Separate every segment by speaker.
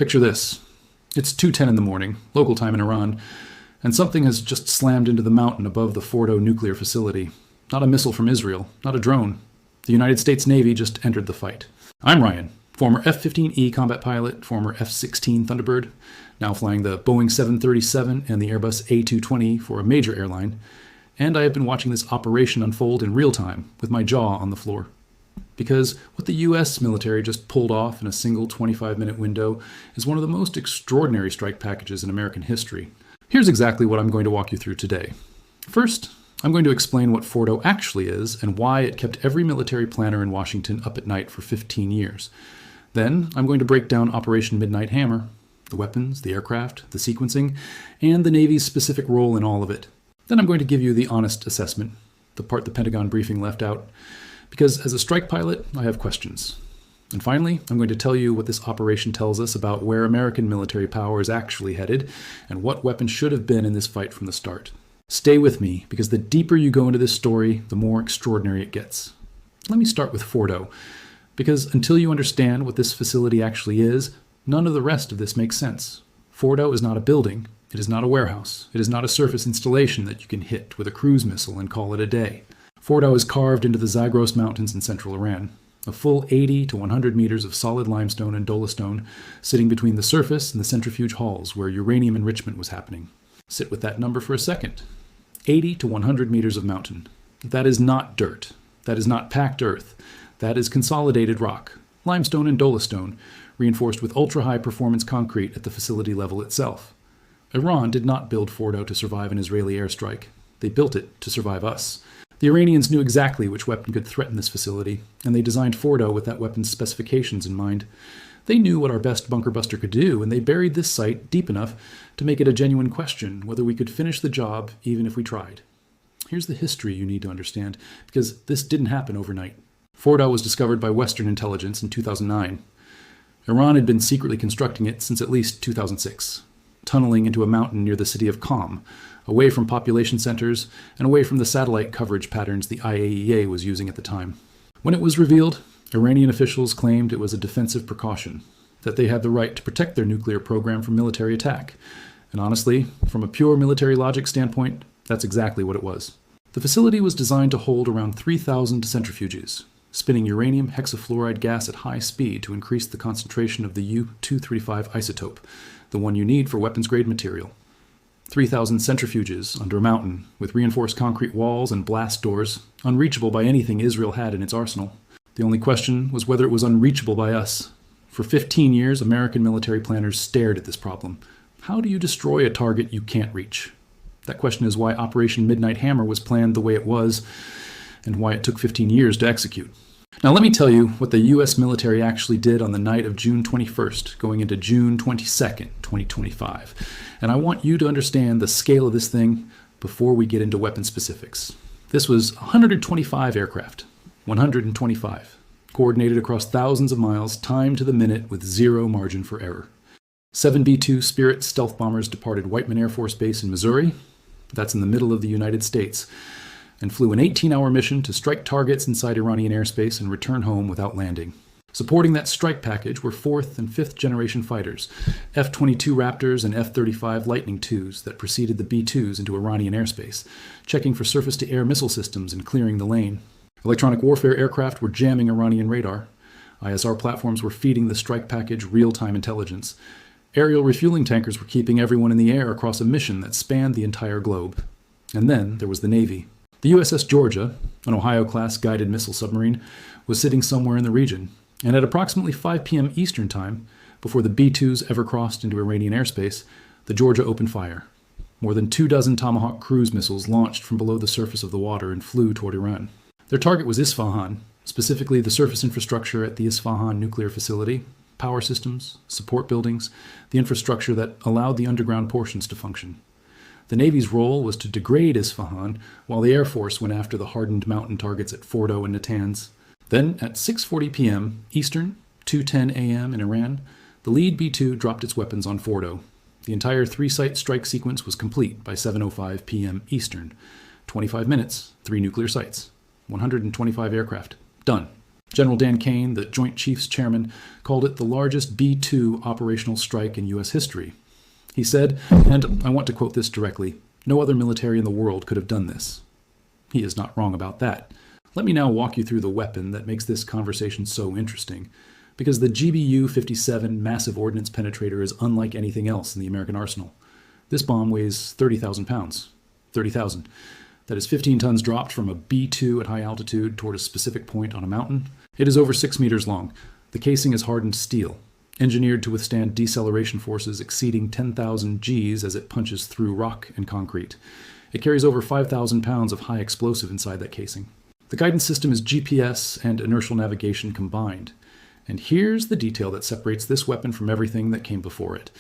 Speaker 1: Picture this. It's 2:10 in the morning, local time in Iran, and something has just slammed into the mountain above the Fordo nuclear facility. Not a missile from Israel, not a drone. The United States Navy just entered the fight. I'm Ryan, former F-15E combat pilot, former F-16 Thunderbird, now flying the Boeing 737 and the Airbus A220 for a major airline, and I have been watching this operation unfold in real time with my jaw on the floor. Because what the US military just pulled off in a single 25-minute window is one of the most extraordinary strike packages in American history. Here's exactly what I'm going to walk you through today. First, I'm going to explain what Fordo actually is and why it kept every military planner in Washington up at night for 15 years. Then, I'm going to break down Operation Midnight Hammer, the weapons, the aircraft, the sequencing, and the Navy's specific role in all of it. Then I'm going to give you the honest assessment, the part the Pentagon briefing left out, because as a strike pilot, I have questions. And finally, I'm going to tell you what this operation tells us about where American military power is actually headed and what weapons should have been in this fight from the start. Stay with me, because the deeper you go into this story, the more extraordinary it gets. Let me start with Fordo, because until you understand what this facility actually is, none of the rest of this makes sense. Fordo is not a building. It is not a warehouse. It is not a surface installation that you can hit with a cruise missile and call it a day. Fordo is carved into the Zagros Mountains in central Iran, a full 80 to 100 meters of solid limestone and dolostone sitting between the surface and the centrifuge halls where uranium enrichment was happening. Sit with that number for a second. 80 to 100 meters of mountain. That is not dirt. That is not packed earth. That is consolidated rock, limestone and dolostone, reinforced with ultra-high performance concrete at the facility level itself. Iran did not build Fordo to survive an Israeli airstrike. They built it to survive us. The Iranians knew exactly which weapon could threaten this facility, and they designed Fordo with that weapon's specifications in mind. They knew what our best bunker buster could do, and they buried this site deep enough to make it a genuine question whether we could finish the job even if we tried. Here's the history you need to understand, because this didn't happen overnight. Fordo was discovered by Western intelligence in 2009. Iran had been secretly constructing it since at least 2006, tunneling into a mountain near the city of Qom, away from population centers and away from the satellite coverage patterns the IAEA was using at the time. When it was revealed, Iranian officials claimed it was a defensive precaution, that they had the right to protect their nuclear program from military attack. And honestly, from a pure military logic standpoint, that's exactly what it was. The facility was designed to hold around 3,000 centrifuges, spinning uranium hexafluoride gas at high speed to increase the concentration of the U-235 isotope, the one you need for weapons-grade material. 3,000 centrifuges under a mountain, with reinforced concrete walls and blast doors, unreachable by anything Israel had in its arsenal. The only question was whether it was unreachable by us. For 15 years, American military planners stared at this problem. How do you destroy a target you can't reach? That question is why Operation Midnight Hammer was planned the way it was, and why it took 15 years to execute. Now let me tell you what the US military actually did on the night of June 21st, going into June 22nd, 2025. And I want you to understand the scale of this thing before we get into weapon specifics. This was 125 aircraft, 125, coordinated across thousands of miles, timed to the minute with zero margin for error. 7 B-2 Spirit stealth bombers departed Whiteman Air Force Base in Missouri, that's in the middle of the United States, and flew an 18-hour mission to strike targets inside Iranian airspace and return home without landing. Supporting that strike package were 4th and 5th generation fighters, F-22 Raptors and F-35 Lightning IIs that preceded the B-2s into Iranian airspace, checking for surface-to-air missile systems and clearing the lane. Electronic warfare aircraft were jamming Iranian radar. ISR platforms were feeding the strike package real-time intelligence. Aerial refueling tankers were keeping everyone in the air across a mission that spanned the entire globe. And then there was the Navy. The USS Georgia, an Ohio-class guided missile submarine, was sitting somewhere in the region, and at approximately 5 p.m. Eastern Time, before the B-2s ever crossed into Iranian airspace, the Georgia opened fire. More than 24 Tomahawk cruise missiles launched from below the surface of the water and flew toward Iran. Their target was Isfahan, specifically the surface infrastructure at the Isfahan nuclear facility, power systems, support buildings, the infrastructure that allowed the underground portions to function. The Navy's role was to degrade Isfahan, while the Air Force went after the hardened mountain targets at Fordo and Natanz. Then, at 6:40 p.m. Eastern, 2:10 a.m. in Iran, the lead B-2 dropped its weapons on Fordo. The entire 3-site strike sequence was complete by 7:05 p.m. Eastern. 25 minutes, 3 nuclear sites, 125 aircraft. Done. General Dan Kane, the Joint Chiefs Chairman, called it the largest B-2 operational strike in U.S. history. He said, and I want to quote this directly, "No other military in the world could have done this." He is not wrong about that. Let me now walk you through the weapon that makes this conversation so interesting, because the GBU-57 massive ordnance penetrator is unlike anything else in the American arsenal. This bomb weighs 30,000 pounds. 30,000. That is 15 tons dropped from a B-2 at high altitude toward a specific point on a mountain. It is over 6 meters long. The casing is hardened steel, engineered to withstand deceleration forces exceeding 10,000 Gs as it punches through rock and concrete. It carries over 5,000 pounds of high explosive inside that casing. The guidance system is GPS and inertial navigation combined. And here's the detail that separates this weapon from everything that came before it.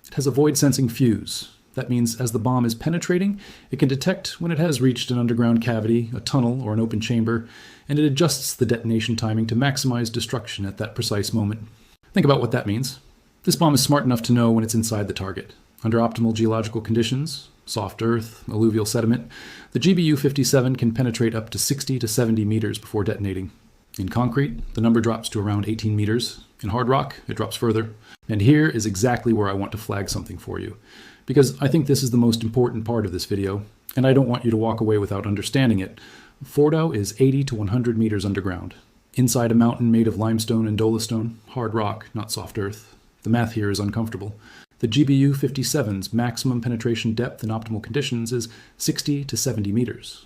Speaker 1: It has a void-sensing fuse. That means as the bomb is penetrating, it can detect when it has reached an underground cavity, a tunnel, or an open chamber, and it adjusts the detonation timing to maximize destruction at that precise moment. Think about what that means. This bomb is smart enough to know when it's inside the target. Under optimal geological conditions, soft earth, alluvial sediment, the GBU-57 can penetrate up to 60 to 70 meters before detonating. In concrete, the number drops to around 18 meters. In hard rock, it drops further. And here is exactly where I want to flag something for you, because I think this is the most important part of this video, and I don't want you to walk away without understanding it. Fordo is 80 to 100 meters underground, inside a mountain made of limestone and dolostone, hard rock, not soft earth. The math here is uncomfortable. The GBU-57's maximum penetration depth in optimal conditions is 60 to 70 meters.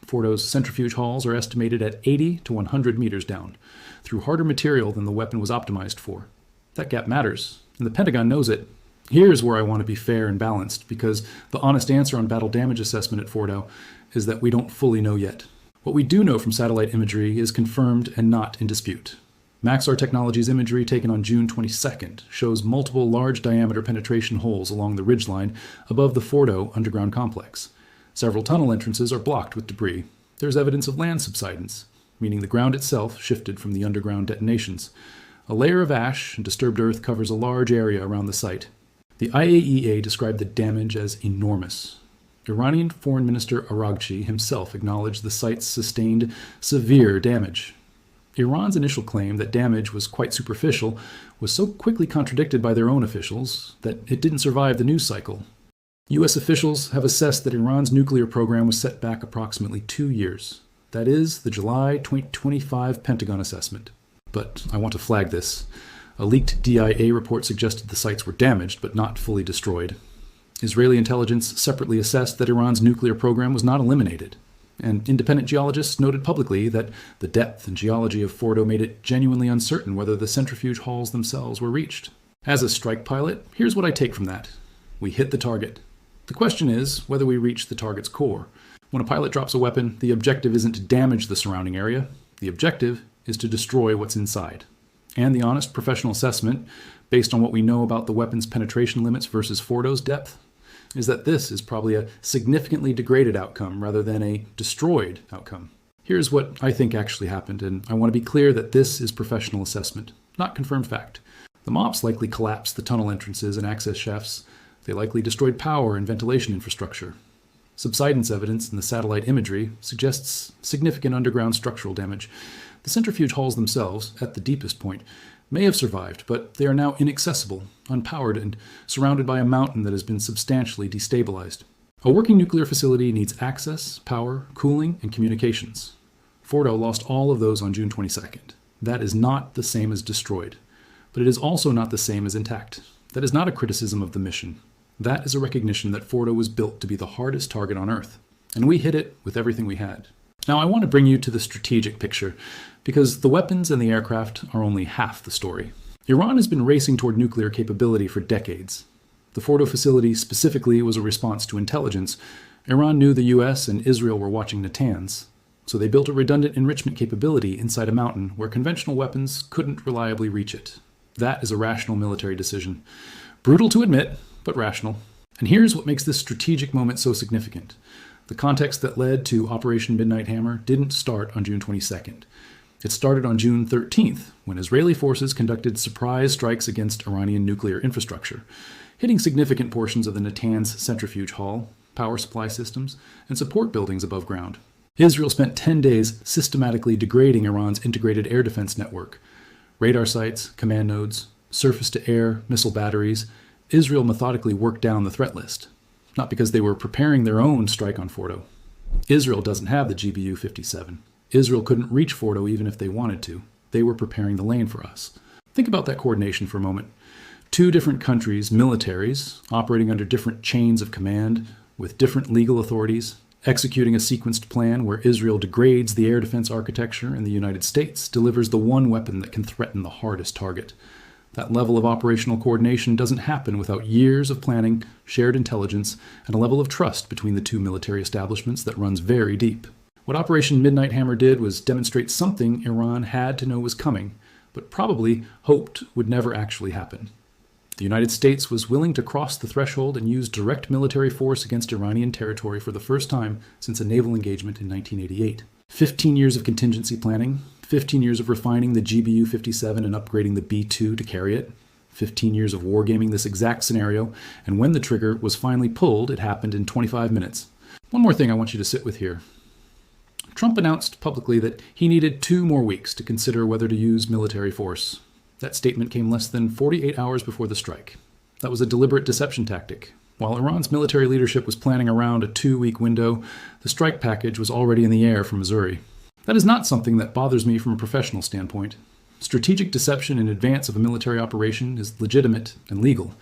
Speaker 1: Fordo's centrifuge hulls are estimated at 80 to 100 meters down, through harder material than the weapon was optimized for. That gap matters, and the Pentagon knows it. Here's where I want to be fair and balanced, because the honest answer on battle damage assessment at Fordo is that we don't fully know yet. What we do know from satellite imagery is confirmed and not in dispute. Maxar Technologies imagery taken on June 22nd shows multiple large-diameter penetration holes along the ridgeline above the Fordo underground complex. Several tunnel entrances are blocked with debris. There's evidence of land subsidence, meaning the ground itself shifted from the underground detonations. A layer of ash and disturbed earth covers a large area around the site. The IAEA described the damage as enormous. Iranian Foreign Minister Araghchi himself acknowledged the site's sustained severe damage. Iran's initial claim that damage was quite superficial was so quickly contradicted by their own officials that it didn't survive the news cycle. U.S. officials have assessed that Iran's nuclear program was set back approximately 2 years. That is the July 2025 Pentagon assessment. But I want to flag this. A leaked DIA report suggested the sites were damaged, but not fully destroyed. Israeli intelligence separately assessed that Iran's nuclear program was not eliminated. And independent geologists noted publicly that the depth and geology of Fordo made it genuinely uncertain whether the centrifuge halls themselves were reached. As a strike pilot, here's what I take from that. We hit the target. The question is whether we reach the target's core. When a pilot drops a weapon, the objective isn't to damage the surrounding area. The objective is to destroy what's inside. And the honest professional assessment, based on what we know about the weapon's penetration limits versus Fordo's depth, is that this is probably a significantly degraded outcome rather than a destroyed outcome. Here's what I think actually happened, and I want to be clear that this is professional assessment, not confirmed fact. The MOPS likely collapsed the tunnel entrances and access shafts. They likely destroyed power and ventilation infrastructure. Subsidence evidence in the satellite imagery suggests significant underground structural damage. The centrifuge halls themselves, at the deepest point, may have survived, but they are now inaccessible, unpowered, and surrounded by a mountain that has been substantially destabilized. A working nuclear facility needs access, power, cooling, and communications. Fordo lost all of those on June 22nd. That is not the same as destroyed, but it is also not the same as intact. That is not a criticism of the mission. That is a recognition that Fordo was built to be the hardest target on Earth, and we hit it with everything we had. Now I want to bring you to the strategic picture, because the weapons and the aircraft are only half the story. Iran has been racing toward nuclear capability for decades. The Fordo facility specifically was a response to intelligence. Iran knew the US and Israel were watching Natanz, so they built a redundant enrichment capability inside a mountain where conventional weapons couldn't reliably reach it. That is a rational military decision. Brutal to admit, but rational. And here's what makes this strategic moment so significant. The context that led to Operation Midnight Hammer didn't start on June 22nd. It started on June 13th, when Israeli forces conducted surprise strikes against Iranian nuclear infrastructure, hitting significant portions of the Natanz centrifuge hall, power supply systems, and support buildings above ground. Israel spent 10 days systematically degrading Iran's integrated air defense network. Radar sites, command nodes, surface-to-air missile batteries. Israel methodically worked down the threat list. Not because they were preparing their own strike on Fordo. Israel doesn't have the GBU-57. Israel couldn't reach Fordo even if they wanted to. They were preparing the lane for us. Think about that coordination for a moment. Two different countries, militaries, operating under different chains of command, with different legal authorities, executing a sequenced plan where Israel degrades the air defense architecture and the United States delivers the one weapon that can threaten the hardest target. That level of operational coordination doesn't happen without years of planning, shared intelligence, and a level of trust between the two military establishments that runs very deep. What Operation Midnight Hammer did was demonstrate something Iran had to know was coming, but probably hoped would never actually happen. The United States was willing to cross the threshold and use direct military force against Iranian territory for the first time since a naval engagement in 1988. 15 years of contingency planning, 15 years of refining the GBU-57 and upgrading the B-2 to carry it, 15 years of wargaming this exact scenario, and when the trigger was finally pulled, it happened in 25 minutes. One more thing I want you to sit with here. Trump announced publicly that he needed 2 more weeks to consider whether to use military force. That statement came less than 48 hours before the strike. That was a deliberate deception tactic. While Iran's military leadership was planning around a 2-week window, the strike package was already in the air from Missouri. That is not something that bothers me from a professional standpoint. Strategic deception in advance of a military operation is legitimate and legal,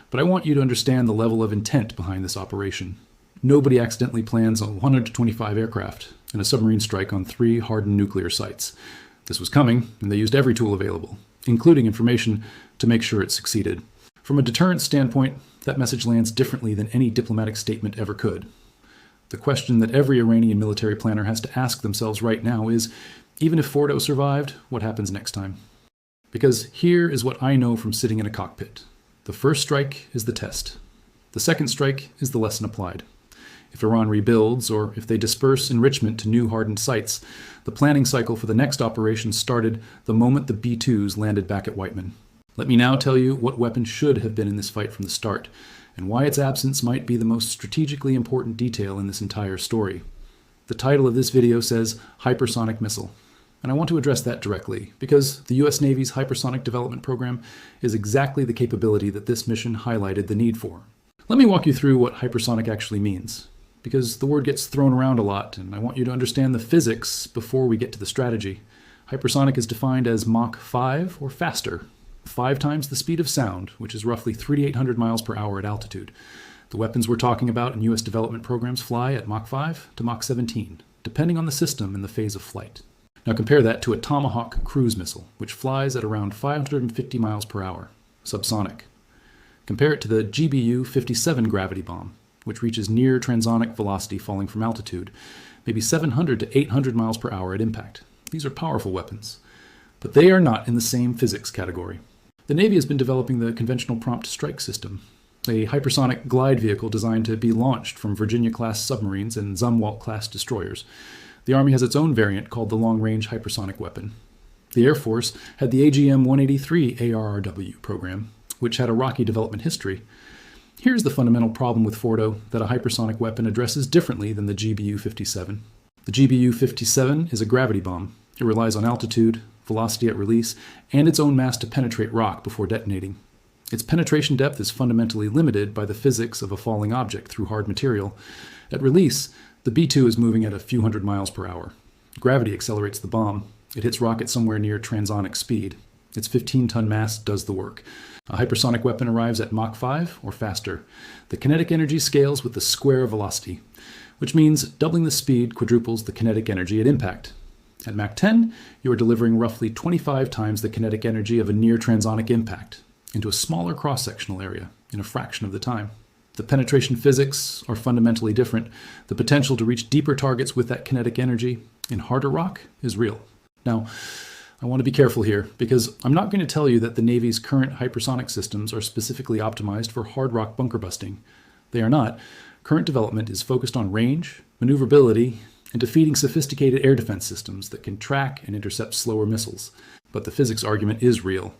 Speaker 1: but I want you to understand the level of intent behind this operation. Nobody accidentally plans on 125 aircraft and a submarine strike on 3 hardened nuclear sites. This was coming, and they used every tool available, including information, to make sure it succeeded. From a deterrence standpoint, that message lands differently than any diplomatic statement ever could. The question that every Iranian military planner has to ask themselves right now is, even if Fordo survived, what happens next time? Because here is what I know from sitting in a cockpit. The first strike is the test. The second strike is the lesson applied. If Iran rebuilds, or if they disperse enrichment to new hardened sites, the planning cycle for the next operation started the moment the B-2s landed back at Whiteman. Let me now tell you what weapon should have been in this fight from the start, and why its absence might be the most strategically important detail in this entire story. The title of this video says Hypersonic Missile, and I want to address that directly, because the US Navy's Hypersonic Development Program is exactly the capability that this mission highlighted the need for. Let me walk you through what hypersonic actually means, because the word gets thrown around a lot, and I want you to understand the physics before we get to the strategy. Hypersonic is defined as Mach 5 or faster, 5 times the speed of sound, which is roughly 3,800 miles per hour at altitude. The weapons we're talking about in U.S. development programs fly at Mach 5 to Mach 17, depending on the system and the phase of flight. Now compare that to a Tomahawk cruise missile, which flies at around 550 miles per hour, subsonic. Compare it to the GBU-57 gravity bomb, which reaches near transonic velocity falling from altitude, maybe 700 to 800 miles per hour at impact. These are powerful weapons, but they are not in the same physics category. The Navy has been developing the Conventional Prompt Strike System, a hypersonic glide vehicle designed to be launched from Virginia-class submarines and Zumwalt-class destroyers. The Army has its own variant called the Long-Range Hypersonic Weapon. The Air Force had the AGM-183 ARRW program, which had a rocky development history. Here's the fundamental problem with Fordo that a hypersonic weapon addresses differently than the GBU-57. The GBU-57 is a gravity bomb. It relies on altitude, velocity at release, and its own mass to penetrate rock before detonating. Its penetration depth is fundamentally limited by the physics of a falling object through hard material. At release, the B-2 is moving at a few hundred miles per hour. Gravity accelerates the bomb. It hits rocket somewhere near transonic speed. Its 15-ton mass does the work. A hypersonic weapon arrives at Mach 5 or faster. The kinetic energy scales with the square velocity, which means doubling the speed quadruples the kinetic energy at impact. At Mach 10, you are delivering roughly 25 times the kinetic energy of a near transonic impact into a smaller cross-sectional area in a fraction of the time. The penetration physics are fundamentally different. The potential to reach deeper targets with that kinetic energy in harder rock is real. Now, I want to be careful here, because I'm not going to tell you that the Navy's current hypersonic systems are specifically optimized for hard rock bunker busting. They are not. Current development is focused on range, maneuverability, and defeating sophisticated air defense systems that can track and intercept slower missiles. But the physics argument is real.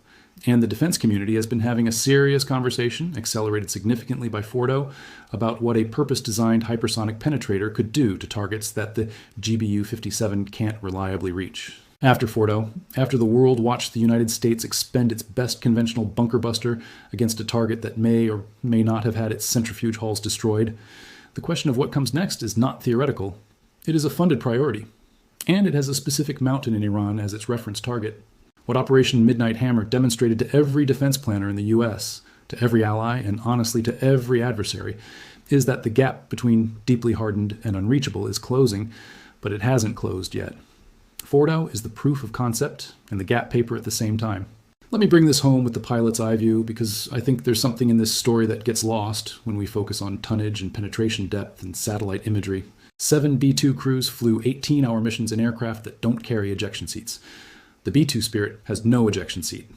Speaker 1: And the defense community has been having a serious conversation, accelerated significantly by Fordo, about what a purpose-designed hypersonic penetrator could do to targets that the GBU-57 can't reliably reach. After Fordo, after the world watched the United States expend its best conventional bunker buster against a target that may or may not have had its centrifuge hulls destroyed, the question of what comes next is not theoretical. It is a funded priority, and it has a specific mountain in Iran as its reference target. What Operation Midnight Hammer demonstrated to every defense planner in the US, to every ally, and honestly to every adversary, is that the gap between deeply hardened and unreachable is closing, but it hasn't closed yet. Fordo is the proof of concept and the gap paper at the same time. Let me bring this home with the pilot's eye view, because I think there's something in this story that gets lost when we focus on tonnage and penetration depth and satellite imagery. 7 B-2 crews flew 18-hour missions in aircraft that don't carry ejection seats. The B-2 Spirit has no ejection seat.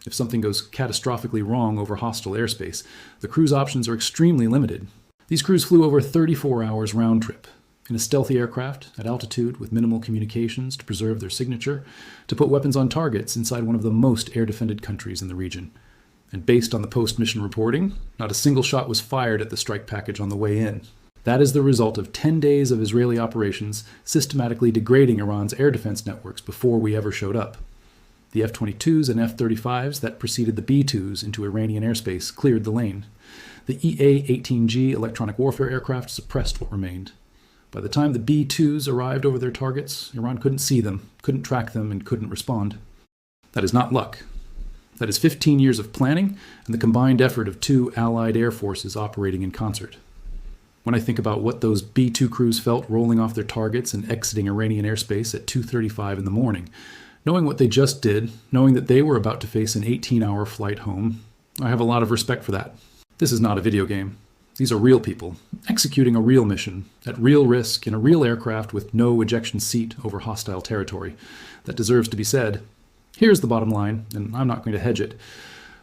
Speaker 1: If something goes catastrophically wrong over hostile airspace, the crew's options are extremely limited. These crews flew over 34 hours round trip, in a stealthy aircraft, at altitude, with minimal communications to preserve their signature, to put weapons on targets inside one of the most air-defended countries in the region. And based on the post-mission reporting, not a single shot was fired at the strike package on the way in. That is the result of 10 days of Israeli operations systematically degrading Iran's air defense networks before we ever showed up. The F-22s and F-35s that preceded the B-2s into Iranian airspace cleared the lane. The EA-18G electronic warfare aircraft suppressed what remained. By the time the B-2s arrived over their targets, Iran couldn't see them, couldn't track them, and couldn't respond. That is not luck. That is 15 years of planning and the combined effort of two allied air forces operating in concert. When I think about what those B-2 crews felt rolling off their targets and exiting Iranian airspace at 2:35 in the morning, knowing what they just did, knowing that they were about to face an 18-hour flight home, I have a lot of respect for that. This is not a video game. These are real people, executing a real mission, at real risk in a real aircraft with no ejection seat over hostile territory. That deserves to be said. Here's the bottom line, and I'm not going to hedge it.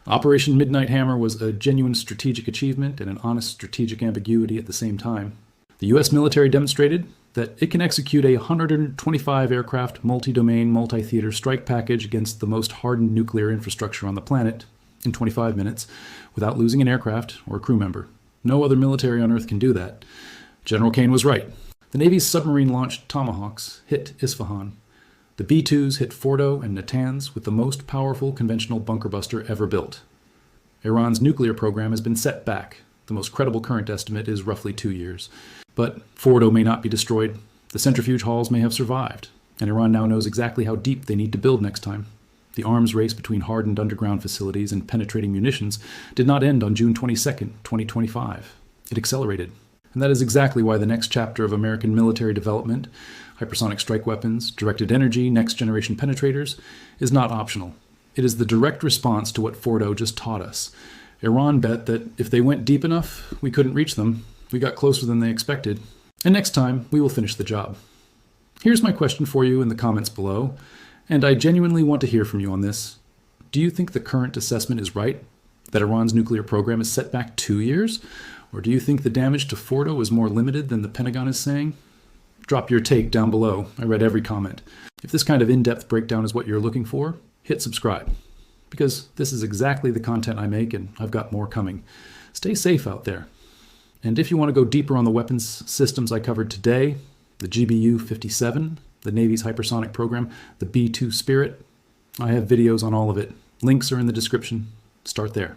Speaker 1: Operation Midnight Hammer was a genuine strategic achievement and an honest strategic ambiguity at the same time. The US military demonstrated that it can execute a 125 aircraft, multi-domain, multi-theater strike package against the most hardened nuclear infrastructure on the planet in 25 minutes without losing an aircraft or a crew member. No other military on Earth can do that. General Kane was right. The Navy's submarine-launched Tomahawks hit Isfahan. The B-2s hit Fordo and Natanz with the most powerful conventional bunker buster ever built. Iran's nuclear program has been set back. The most credible current estimate is roughly 2 years. But Fordo may not be destroyed. The centrifuge hulls may have survived. And Iran now knows exactly how deep they need to build next time. The arms race between hardened underground facilities and penetrating munitions did not end on June 22nd, 2025. It accelerated. And that is exactly why the next chapter of American military development, hypersonic strike weapons, directed energy, next-generation penetrators, is not optional. It is the direct response to what Fordo just taught us. Iran bet that if they went deep enough, we couldn't reach them. We got closer than they expected. And next time, we will finish the job. Here's my question for you in the comments below, and I genuinely want to hear from you on this. Do you think the current assessment is right? That Iran's nuclear program is set back 2 years? Or do you think the damage to Fordo is more limited than the Pentagon is saying? Drop your take down below. I read every comment. If this kind of in-depth breakdown is what you're looking for, hit subscribe. Because this is exactly the content I make, and I've got more coming. Stay safe out there. And if you want to go deeper on the weapons systems I covered today, the GBU-57, the Navy's hypersonic program, the B-2 Spirit, I have videos on all of it. Links are in the description. Start there.